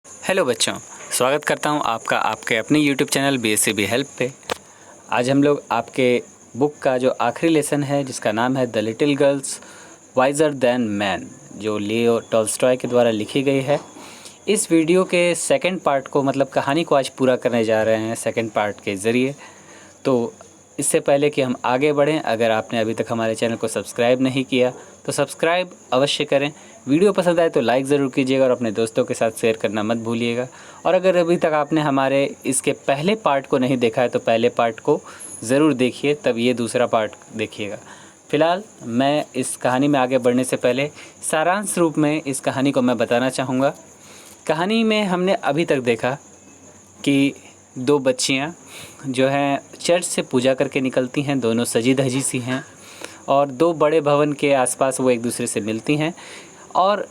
Hello बच्चों, स्वागत करता हूं आपका आपके अपने यूट्यूब चैनल BSCB हेल्प पे। आज हम लोग आपके बुक का जो आखिरी लेसन है जिसका नाम है the little girls wiser than man, जो लियो टॉल्स्टॉय के द्वारा लिखी गई है। इस वीडियो के सेकंड पार्ट को मतलब कहानी को आज पूरा करने जा रहे हैं सेकंड पार्ट के ज़रिए। तो इससे पहले कि हम आगे बढ़ें, अगर आपने अभी तक हमारे चैनल को सब्सक्राइब नहीं किया तो सब्सक्राइब अवश्य करें। वीडियो पसंद आए तो लाइक ज़रूर कीजिएगा और अपने दोस्तों के साथ शेयर करना मत भूलिएगा। और अगर अभी तक आपने हमारे इसके पहले पार्ट को नहीं देखा है तो पहले पार्ट को ज़रूर देखिए, तब ये दूसरा पार्ट देखिएगा। फ़िलहाल मैं इस कहानी में आगे बढ़ने से पहले सारांश रूप में इस कहानी को मैं बताना चाहूँगा। कहानी में हमने अभी तक देखा कि दो बच्चियाँ जो हैं चर्च से पूजा करके निकलती हैं, दोनों सजी धजी सी हैं और दो बड़े भवन के आसपास वो एक दूसरे से मिलती हैं। और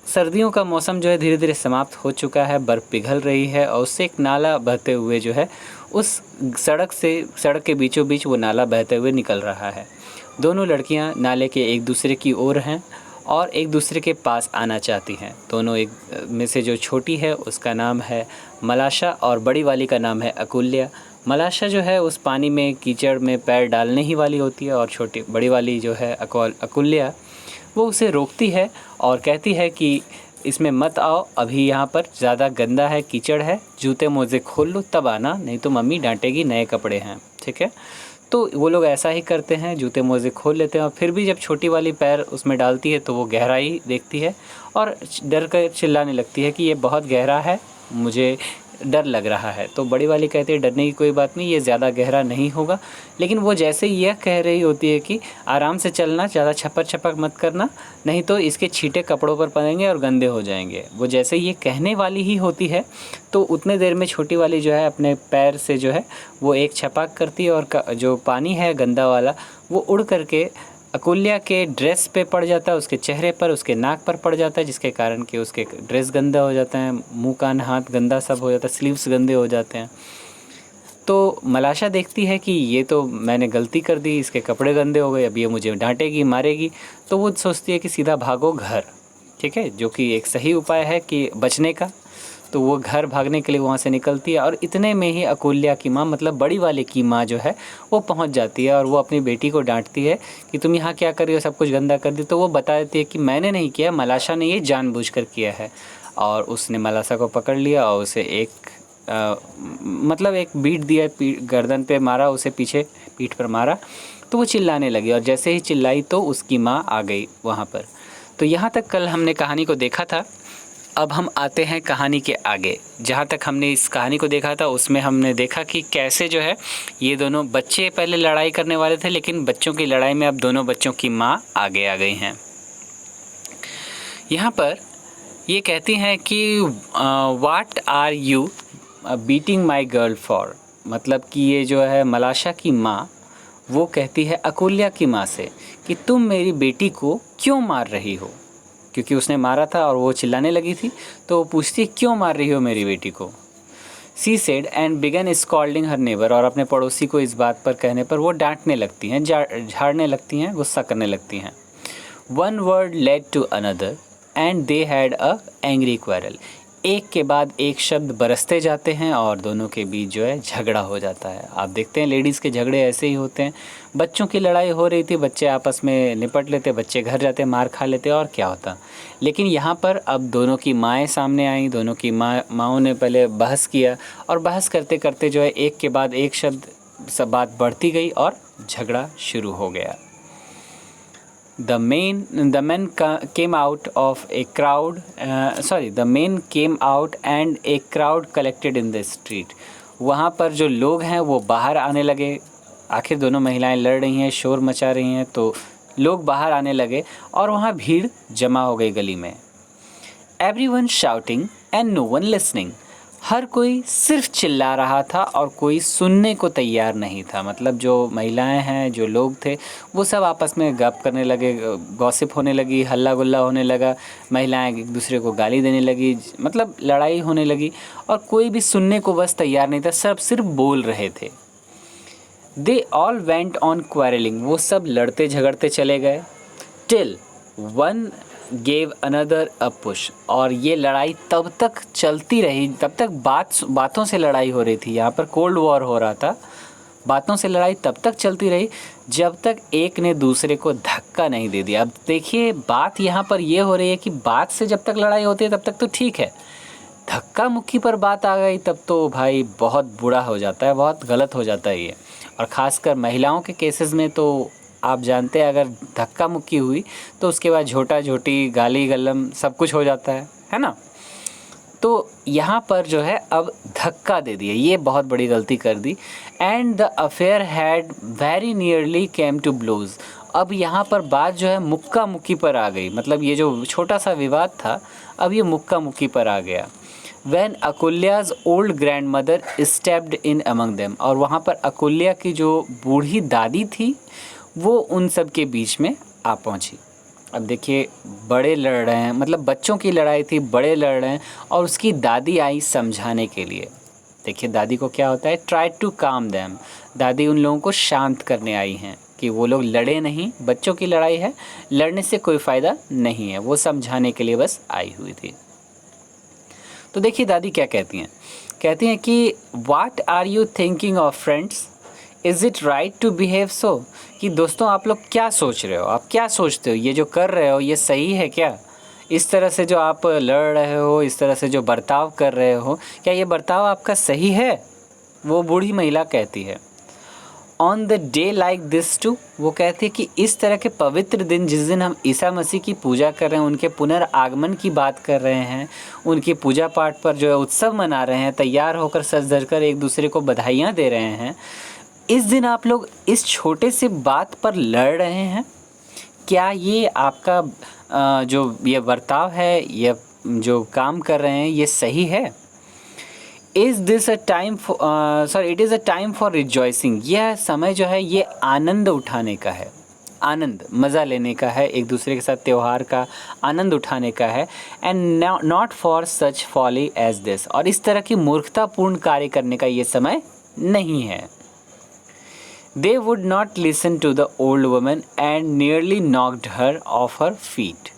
सर्दियों का मौसम जो है धीरे धीरे समाप्त हो चुका है, बर्फ़ पिघल रही है और उससे एक नाला बहते हुए जो है उस सड़क के बीचों बीच वो नाला बहते हुए निकल रहा है। दोनों लड़कियां नाले के एक दूसरे की ओर हैं और एक दूसरे के पास आना चाहती हैं। दोनों एक में से जो छोटी है उसका नाम है मलाशा और बड़ी वाली का नाम है अकुल्या। मलाशा जो है उस पानी में कीचड़ में पैर डालने ही वाली होती है और बड़ी वाली जो है अकुल्या वो उसे रोकती है और कहती है कि इसमें मत आओ, अभी यहाँ पर ज़्यादा गंदा है, कीचड़ है, जूते मोज़े खोल लो तब आना, नहीं तो मम्मी डांटेगी, नए कपड़े हैं। ठीक है, तो वो लोग ऐसा ही करते हैं, जूते मोज़े खोल लेते हैं। और फिर भी जब छोटी वाली पैर उसमें डालती है तो वो गहराई देखती है और डर कर चिल्लाने लगती है कि ये बहुत गहरा है, मुझे डर लग रहा है। तो बड़ी वाली कहती है डरने की कोई बात नहीं, ये ज़्यादा गहरा नहीं होगा। लेकिन वो जैसे यह कह रही होती है कि आराम से चलना, ज़्यादा छपर छपक मत करना, नहीं तो इसके छींटे कपड़ों पर पड़ेंगे और गंदे हो जाएंगे। वो जैसे ये कहने वाली ही होती है तो उतने देर में छोटी वाली जो है अपने पैर से जो है वो एक छपाक करती है और जो पानी है गंदा वाला वो उड़ करके अकुल्या के ड्रेस पे पड़ जाता है, उसके चेहरे पर, उसके नाक पर पड़ जाता है, जिसके कारण कि उसके ड्रेस गंदा हो जाता है, मुंह कान हाथ गंदा सब हो जाता है, स्लीव्स गंदे हो जाते हैं। तो मलाशा देखती है कि ये तो मैंने गलती कर दी, इसके कपड़े गंदे हो गए, अब ये मुझे डांटेगी, मारेगी। तो वो सोचती है कि सीधा भागो घर। ठीक है, जो कि एक सही उपाय है कि बचने का। तो वो घर भागने के लिए वहाँ से निकलती है और इतने में ही अकुल्या की माँ मतलब बड़ी वाले की माँ जो है वो पहुँच जाती है और वो अपनी बेटी को डांटती है कि तुम यहाँ क्या कर रही हो, सब कुछ गंदा कर दी। तो वो बता देती है कि मैंने नहीं किया, मलाशा ने ये जानबूझकर किया है। और उसने मलाशा को पकड़ लिया और उसे एक बीट दिया, गर्दन पे मारा, उसे पीछे पीठ पर मारा। तो वो चिल्लाने लगी और जैसे ही चिल्लाई तो उसकी माँ आ गई वहाँ पर। तो यहाँ तक कल हमने कहानी को देखा था। अब हम आते हैं कहानी के आगे। जहाँ तक हमने इस कहानी को देखा था उसमें हमने देखा कि कैसे जो है ये दोनों बच्चे पहले लड़ाई करने वाले थे, लेकिन बच्चों की लड़ाई में अब दोनों बच्चों की माँ आगे आ गई हैं। यहाँ पर ये कहती हैं कि what are you beating my girl for, मतलब कि ये जो है मलाशा की माँ वो कहती है अकुल्या की माँ से कि तुम मेरी बेटी को क्यों मार रही हो, क्योंकि उसने मारा था और वो चिल्लाने लगी थी। तो वो पूछती है क्यों मार रही हो मेरी बेटी को। She said and begin scolding her neighbour, और अपने पड़ोसी को इस बात पर कहने पर वो डांटने लगती हैं, झाड़ने लगती हैं, गुस्सा करने लगती हैं। One word led to another and they had a angry quarrel, एक के बाद एक शब्द बरसते जाते हैं और दोनों के बीच जो है झगड़ा हो जाता है। आप देखते हैं लेडीज़ के झगड़े ऐसे ही होते हैं। बच्चों की लड़ाई हो रही थी, बच्चे आपस में निपट लेते, बच्चे घर जाते, मार खा लेते और क्या होता। लेकिन यहाँ पर अब दोनों की माएँ सामने आईं, दोनों की माँओं ने पहले बहस किया और बहस करते करते जो है एक के बाद एक शब्द सब बात बढ़ती गई और झगड़ा शुरू हो गया। The men came out of a crowd. The men came out and a crowd collected in the street. वहाँ पर जो लोग हैं वो बाहर आने लगे। आखिर दोनों महिलाएं लड़ रही हैं, शोर मचा रही हैं, तो लोग बाहर आने लगे और वहाँ भीड़ जमा हो गई गली में। Everyone shouting and no one listening. हर कोई सिर्फ चिल्ला रहा था और कोई सुनने को तैयार नहीं था। मतलब जो महिलाएं हैं, जो लोग थे, वो सब आपस में गप करने लगे, गॉसिप होने लगी, हल्ला गुल्ला होने लगा, महिलाएं एक दूसरे को गाली देने लगी, मतलब लड़ाई होने लगी और कोई भी सुनने को बस तैयार नहीं था, सब सिर्फ बोल रहे थे। They all went on quarrelling, वो सब लड़ते झगड़ते चले गए। Till one gave another a push, और ये लड़ाई तब तक चलती रही, तब तक बातों से लड़ाई हो रही थी। यहाँ पर कोल्ड वॉर हो रहा था, बातों से लड़ाई तब तक चलती रही जब तक एक ने दूसरे को धक्का नहीं दे दिया। अब देखिए बात यहाँ पर ये हो रही है कि बात से जब तक लड़ाई होती है तब तक तो ठीक है, धक्का मुक्की पर बात आ गई तब तो भाई बहुत बुरा हो जाता है, बहुत गलत हो जाता है ये। और ख़ासकर महिलाओं के केसेस में तो आप जानते हैं, अगर धक्का मुक्की हुई तो उसके बाद झोटा झोटी, गाली गलम सब कुछ हो जाता है ना। तो यहाँ पर जो है अब धक्का दे दिया, ये बहुत बड़ी गलती कर दी। And the affair had very nearly came to blows. अब यहाँ पर बात जो है मुक्का मुक्की पर आ गई, मतलब ये जो छोटा सा विवाद था अब ये मुक्का मुक्की पर आ गया। When Akulya's old grandmother stepped in among them, और वहाँ पर अकुल्या की जो बूढ़ी दादी थी वो उन सब के बीच में आ पहुँची। अब देखिए बड़े लड़ रहे हैं, मतलब बच्चों की लड़ाई थी, बड़े लड़ रहे हैं और उसकी दादी आई समझाने के लिए। देखिए दादी को क्या होता है, ट्राई टू काम देम, दादी उन लोगों को शांत करने आई हैं कि वो लोग लड़े नहीं, बच्चों की लड़ाई है, लड़ने से कोई फ़ायदा नहीं है, वो समझाने के लिए बस आई हुई थी। तो देखिए दादी क्या कहती हैं कि what are you thinking of friends, is it right to behave so, कि दोस्तों आप लोग क्या सोच रहे हो, आप क्या सोचते हो, ये जो कर रहे हो ये सही है क्या, इस तरह से जो आप लड़ रहे हो, इस तरह से जो बर्ताव कर रहे हो, क्या ये बर्ताव आपका सही है। वो बूढ़ी महिला कहती है। On the day like this too, वो कहती है कि इस तरह के पवित्र दिन, जिस दिन हम ईसा मसीह की पूजा कर रहे हैं, उनके पुनर्आगमन की बात कर रहे हैं, उनकी पूजा पाठ पर जो है उत्सव मना रहे हैं, तैयार होकर सज धज कर एक दूसरे को बधाइयाँ दे रहे हैं, इस दिन आप लोग इस छोटे से बात पर लड़ रहे हैं। क्या ये आपका जो ये बर्ताव है, ये जो काम कर रहे हैं, ये सही है। Is this a time it is a time for rejoicing, यह समय जो है ये आनंद उठाने का है, आनंद मज़ा लेने का है, एक दूसरे के साथ त्यौहार का आनंद उठाने का है। And not for such folly as this, और इस तरह की मूर्खतापूर्ण कार्य करने का ये समय नहीं है। They would not listen to the old woman and nearly knocked her off her feet.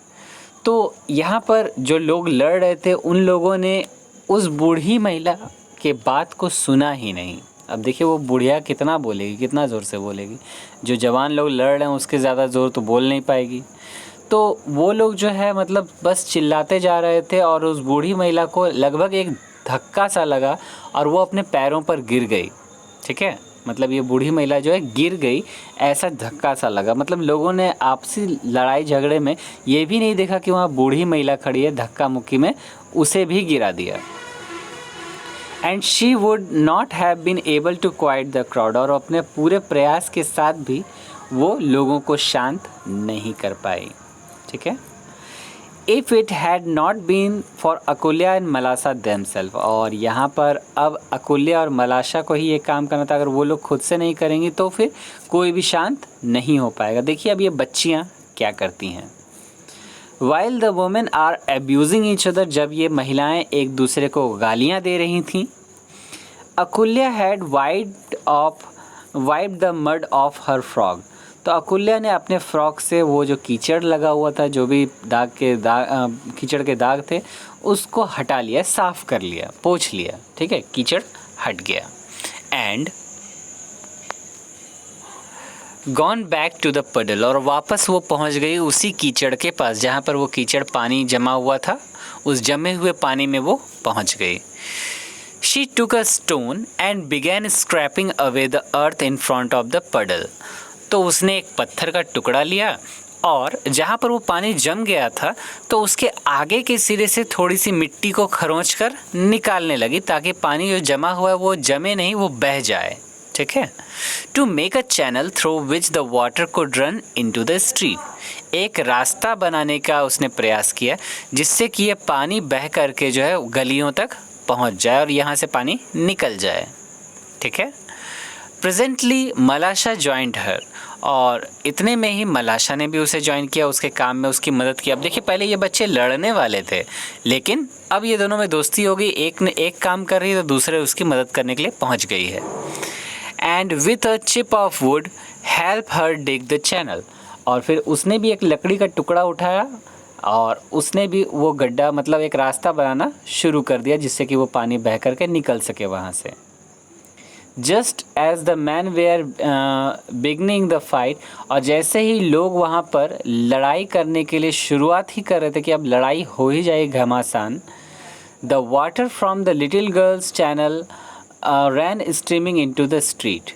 तो यहाँ पर जो लोग लड़ रहे थे उन लोगों ने उस बूढ़ी महिला के बात को सुना ही नहीं। अब देखिए वो बुढ़िया कितना बोलेगी, कितना ज़ोर से बोलेगी, जो जवान लोग लड़ रहे हैं उसके ज़्यादा ज़ोर तो बोल नहीं पाएगी। तो वो लोग जो है मतलब बस चिल्लाते जा रहे थे और उस बूढ़ी महिला को लगभग एक धक्का सा लगा और वो अपने पैरों पर गिर गई। ठीक है, मतलब ये बूढ़ी महिला जो है गिर गई, ऐसा धक्का सा लगा। मतलब लोगों ने आपसी लड़ाई झगड़े में ये भी नहीं देखा कि वहाँ बूढ़ी महिला खड़ी है, धक्का मुक्की में उसे भी गिरा दिया। And she would not have been able to quiet the crowd, और अपने पूरे प्रयास के साथ भी वो लोगों को शांत नहीं कर पाई। ठीक है, if it had not been for Akulya and Malasha themselves, और यहाँ पर अब अकुल्या और मलाशा को ही ये काम करना था, अगर वो लोग खुद से नहीं करेंगी तो फिर कोई भी शांत नहीं हो पाएगा। देखिए अब ये बच्चियाँ क्या करती हैं। While the women are abusing each other, जब ये महिलाएं एक दूसरे को गालियाँ दे रही थीं, Akulya had wiped the mud off her frock, तो अकुल्या ने अपने फ्रॉक से वो जो कीचड़ लगा हुआ था, जो भी कीचड़ के दाग थे, उसको हटा लिया, साफ़ कर लिया, पोंछ लिया। ठीक है, कीचड़ हट गया। And gone back to the puddle, और वापस वो पहुंच गई उसी कीचड़ के पास जहाँ पर वो कीचड़ पानी जमा हुआ था, उस जमे हुए पानी में वो पहुंच गई। She took a stone and began scraping away the earth in front of the puddle, तो उसने एक पत्थर का टुकड़ा लिया और जहाँ पर वो पानी जम गया था तो उसके आगे के सिरे से थोड़ी सी मिट्टी को खरोंच कर निकालने लगी, ताकि पानी जो जमा हुआ है वो जमे नहीं, वो बह जाए। ठीक है, to make a channel through which the water could run into the street, एक रास्ता बनाने का उसने प्रयास किया जिससे कि ये पानी बह करके जो है गलियों तक पहुंच जाए और यहाँ से पानी निकल जाए। ठीक है, प्रेजेंटली मलाशा ज्वाइंट हर, और इतने में ही मलाशा ने भी उसे ज्वाइन किया, उसके काम में उसकी मदद की। अब देखिए पहले ये बच्चे लड़ने वाले थे, लेकिन अब ये दोनों में दोस्ती हो गई, एक ने एक काम कर रही है तो दूसरे उसकी मदद करने के लिए पहुंच गई है। And with a chip off would help her dig the channel, और फिर उसने भी एक लकड़ी का टुकड़ा उठाया और उसने भी वो गड्ढा मतलब एक रास्ता बनाना शुरू कर दिया जिससे कि वो पानी बह कर के निकल सके वहाँ से। Just as the man were beginning the fight, और जैसे ही लोग वहाँ पर लड़ाई करने के लिए शुरुआत ही कर रहे थे कि अब लड़ाई हो ही जाएगी घमासान, the water from the little girls channel ran streaming into the street.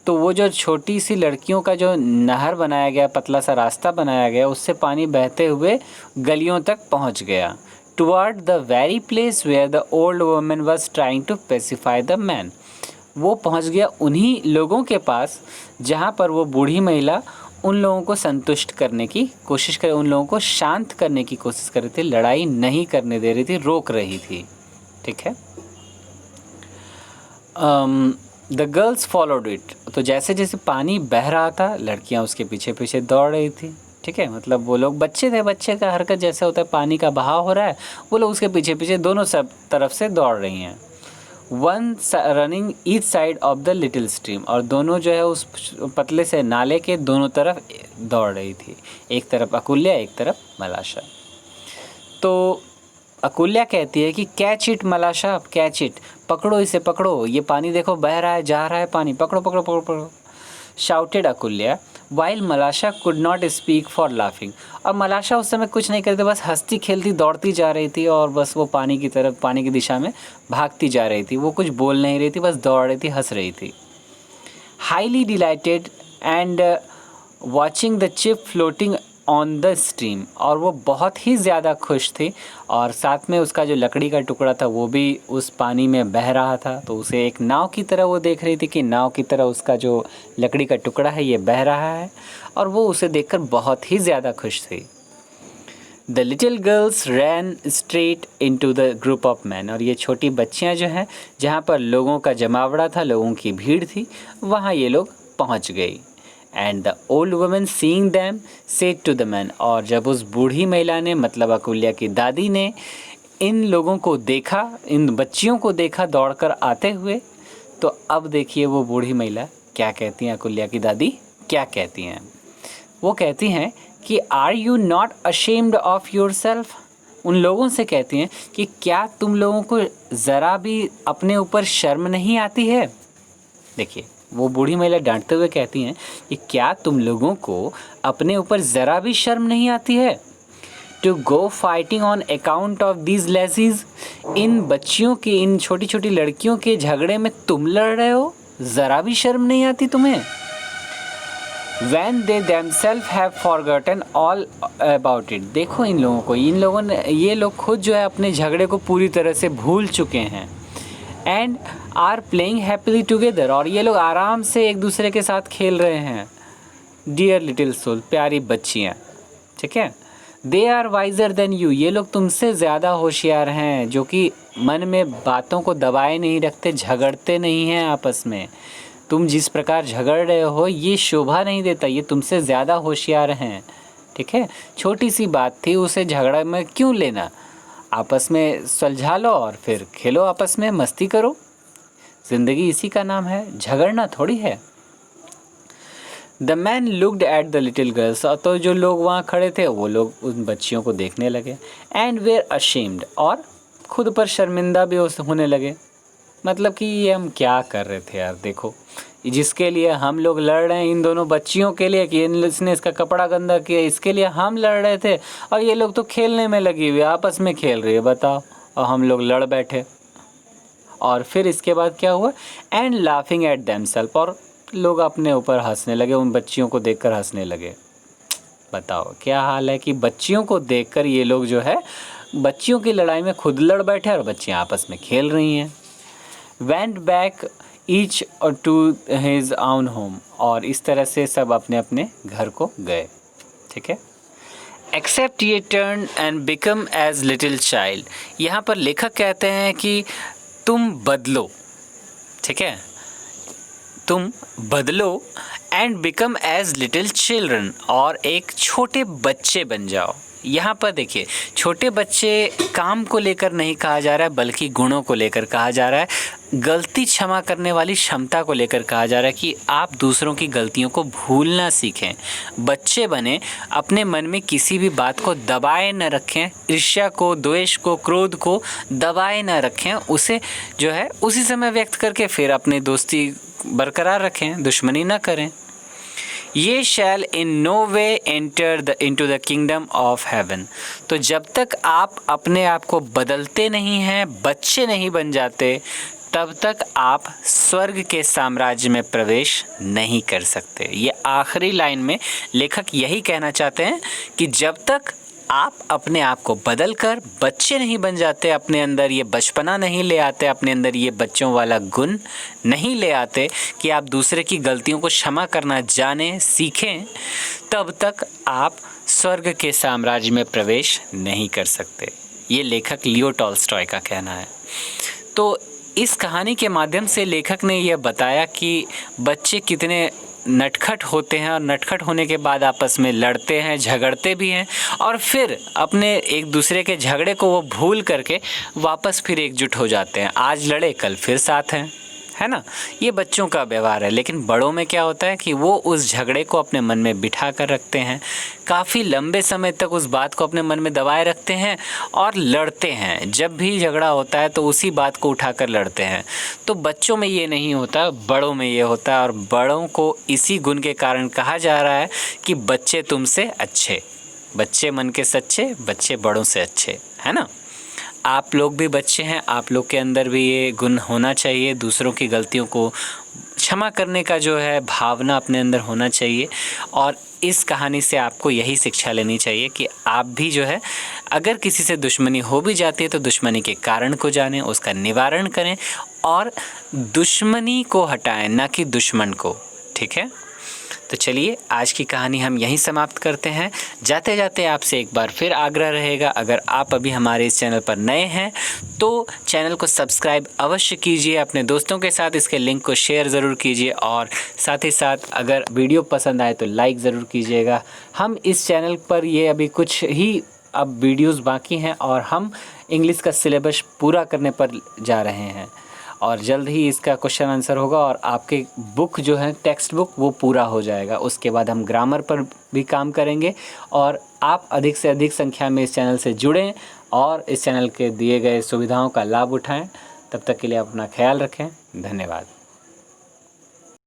तो वो जो छोटी सी लड़कियों का जो नहर बनाया गया, पतला सा रास्ता बनाया गया, उससे पानी बहते हुए गलियों तक पहुंच गया। Toward the very place where the old woman was trying to pacify the man. वो पहुंच गया उन्हीं लोगों के पास जहां पर वो बूढ़ी महिला उन लोगों को संतुष्ट करने की कोशिश कर, उन लोगों को शांत करने की कोशिश कर रही थी, लड़ाई नहीं करने दे रही थी, रोक रही थी। ठीक है। The girls followed it. तो जैसे जैसे पानी बह रहा था लड़कियां उसके पीछे पीछे दौड़ रही थी। ठीक है, मतलब वो लोग बच्चे थे, बच्चे का हरकत जैसे होता है, पानी का बहाव हो रहा है, वो लोग उसके पीछे पीछे दोनों सब तरफ से दौड़ रही हैं। One running each side of the little stream, और दोनों जो है उस पतले से नाले के दोनों तरफ दौड़ रही थी, एक तरफ अकुल्या एक तरफ मलाशा। तो अकुल्या कहती है कि कैच इट मलाशा, कैच इट, पकड़ो इसे, पकड़ो, ये पानी देखो बह रहा है, जा रहा है पानी, पकड़ो पकड़ो पकड़ो पकड़ो, shouted Akulya, while Malasha could not speak for laughing. और मलाशा उस समय कुछ नहीं करती, बस हंसती खेलती दौड़ती जा रही थी और बस वो पानी की तरफ, पानी की दिशा में भागती जा रही थी। वो कुछ बोल नहीं रही थी, बस दौड़ रही थी, हंस रही थी। Highly delighted and watching the chip floating on the stream, और वो बहुत ही ज़्यादा खुश थी, और साथ में उसका जो लकड़ी का टुकड़ा था वो भी उस पानी में बह रहा था। तो उसे एक नाव की तरह वो देख रही थी कि नाव की तरह उसका जो लकड़ी का टुकड़ा है ये बह रहा है, और वो उसे देखकर बहुत ही ज़्यादा खुश थी। The little girls ran straight into the group of man, और ये छोटी बच्चियां जो हैं जहाँ पर लोगों का जमावड़ा था, लोगों की भीड़ थी, वहाँ ये लोग पहुँच गई। And the old woman seeing them said to the man, और जब उस बूढ़ी महिला ने मतलब अकुल्या की दादी ने इन लोगों को देखा, इन बच्चियों को देखा दौड़कर आते हुए, तो अब देखिए वो बूढ़ी महिला क्या कहती हैं, अकुल्या की दादी क्या कहती हैं। वो कहती हैं कि are you not ashamed of your self. उन लोगों से कहती हैं कि क्या तुम लोगों को ज़रा भी अपने ऊपर शर्म नहीं आती है। देखिए वो बूढ़ी महिला डांटते हुए कहती हैं कि क्या तुम लोगों को अपने ऊपर ज़रा भी शर्म नहीं आती है। To go fighting on account of these lassies, इन बच्चियों के, इन छोटी छोटी लड़कियों के झगड़े में तुम लड़ रहे हो, ज़रा भी शर्म नहीं आती तुम्हें। When they themselves have forgotten all about it, देखो इन लोगों को, इन लोगों ने, ये लोग खुद जो है अपने झगड़े को पूरी तरह से भूल चुके हैं। And are playing happily together, और ये लोग आराम से एक दूसरे के साथ खेल रहे हैं। डियर लिटिल सोल, प्यारी बच्चियाँ, ठीक है। They are wiser than you, ये लोग तुमसे ज़्यादा होशियार हैं, जो कि मन में बातों को दबाए नहीं रखते, झगड़ते नहीं हैं आपस में। तुम जिस प्रकार झगड़ रहे हो ये शोभा नहीं देता, ये तुमसे ज़्यादा होशियार हैं। ठीक है, छोटी सी बात थी, उसे झगड़ा में क्यों लेना, आपस में सुलझा लो और फिर खेलो, आपस में मस्ती करो। ज़िंदगी इसी का नाम है, झगड़ना थोड़ी है। The man looked at the little girls, तो जो लोग वहाँ खड़े थे वो लोग उन बच्चियों को देखने लगे। एंड वेयर अशेम्ड, और खुद पर शर्मिंदा भी होने लगे। मतलब कि ये हम क्या कर रहे थे यार, देखो जिसके लिए हम लोग लड़ रहे हैं, इन दोनों बच्चियों के लिए कि इसने इसका कपड़ा गंदा किया, इसके लिए हम लड़ रहे थे, और ये लोग तो खेलने में लगी हुई, आपस में खेल रही है, बताओ, और हम लोग लड़ बैठे। और फिर इसके बाद क्या हुआ, एंड लाफिंग एट देमसेल्फ, और लोग अपने ऊपर हंसने लगे, उन बच्चियों को देखकर हंसने लगे। बताओ क्या हाल है कि बच्चियों को देखकर ये लोग जो है बच्चियों की लड़ाई में खुद लड़ बैठे और बच्चियाँ आपस में खेल रही हैं। Went back each to his own home, और इस तरह से सब अपने अपने घर को गए। ठीक है, except ye turn and become as little child, यहाँ पर लेखक कहते हैं कि तुम बदलो, ठीक है, तुम बदलो and become as little children, और एक छोटे बच्चे बन जाओ। यहाँ पर देखिए, छोटे बच्चे काम को लेकर नहीं कहा जा रहा है बल्कि गुणों को लेकर कहा जा रहा है। गलती क्षमा करने वाली क्षमता को लेकर कहा जा रहा है कि आप दूसरों की गलतियों को भूलना सीखें। बच्चे बने, अपने मन में किसी भी बात को दबाए न रखें, ईर्ष्या को, द्वेष को, क्रोध को दबाए न रखें, उसे जो है उसी समय व्यक्त करके फिर अपनी दोस्ती बरकरार रखें, दुश्मनी न करें। Ye shall in no way enter into the kingdom of heaven. तो जब तक आप अपने आप को बदलते नहीं हैं, बच्चे नहीं बन जाते, तब तक आप स्वर्ग के साम्राज्य में प्रवेश नहीं कर सकते। ये आखिरी लाइन में लेखक यही कहना चाहते हैं कि जब तक आप अपने आप को बदल कर बच्चे नहीं बन जाते, अपने अंदर ये बचपना नहीं ले आते, अपने अंदर ये बच्चों वाला गुण नहीं ले आते कि आप दूसरे की गलतियों को क्षमा करना जानें, सीखें, तब तक आप स्वर्ग के साम्राज्य में प्रवेश नहीं कर सकते। ये लेखक लियो टॉल्स्टॉय का कहना है। तो इस कहानी के माध्यम से लेखक ने यह बताया कि बच्चे कितने नटखट होते हैं और नटखट होने के बाद आपस में लड़ते हैं, झगड़ते भी हैं और फिर अपने एक दूसरे के झगड़े को वो भूल करके वापस फिर एकजुट हो जाते हैं। आज लड़े कल फिर साथ हैं, है ना। ये बच्चों का व्यवहार है। लेकिन बड़ों में क्या होता है कि वो उस झगड़े को अपने मन में बिठा कर रखते हैं, काफ़ी लंबे समय तक उस बात को अपने मन में दबाए रखते हैं और लड़ते हैं। जब भी झगड़ा होता है तो उसी बात को उठाकर लड़ते हैं। तो बच्चों में ये नहीं होता, बड़ों में ये होता है। और बड़ों को इसी गुण के कारण कहा जा रहा है कि बच्चे तुमसे अच्छे, बच्चे मन के सच्चे, बच्चे बड़ों से अच्छे, है ना। आप लोग भी बच्चे हैं, आप लोग के अंदर भी ये गुण होना चाहिए। दूसरों की गलतियों को क्षमा करने का जो है भावना अपने अंदर होना चाहिए। और इस कहानी से आपको यही शिक्षा लेनी चाहिए कि आप भी जो है, अगर किसी से दुश्मनी हो भी जाती है तो दुश्मनी के कारण को जानें, उसका निवारण करें और दुश्मनी को हटाएं, ना कि दुश्मन को। ठीक है, तो चलिए आज की कहानी हम यहीं समाप्त करते हैं। जाते जाते आपसे एक बार फिर आग्रह रहेगा, अगर आप अभी हमारे इस चैनल पर नए हैं तो चैनल को सब्सक्राइब अवश्य कीजिए, अपने दोस्तों के साथ इसके लिंक को शेयर ज़रूर कीजिए और साथ ही साथ अगर वीडियो पसंद आए तो लाइक ज़रूर कीजिएगा। हम इस चैनल पर ये अभी कुछ ही अब वीडियोज़ बाकी हैं और हम इंग्लिश का सिलेबस पूरा करने पर जा रहे हैं और जल्द ही इसका क्वेश्चन आंसर होगा और आपके बुक जो है टेक्स्ट बुक वो पूरा हो जाएगा। उसके बाद हम ग्रामर पर भी काम करेंगे और आप अधिक से अधिक संख्या में इस चैनल से जुड़ें और इस चैनल के दिए गए सुविधाओं का लाभ उठाएं। तब तक के लिए आप अपना ख्याल रखें। धन्यवाद।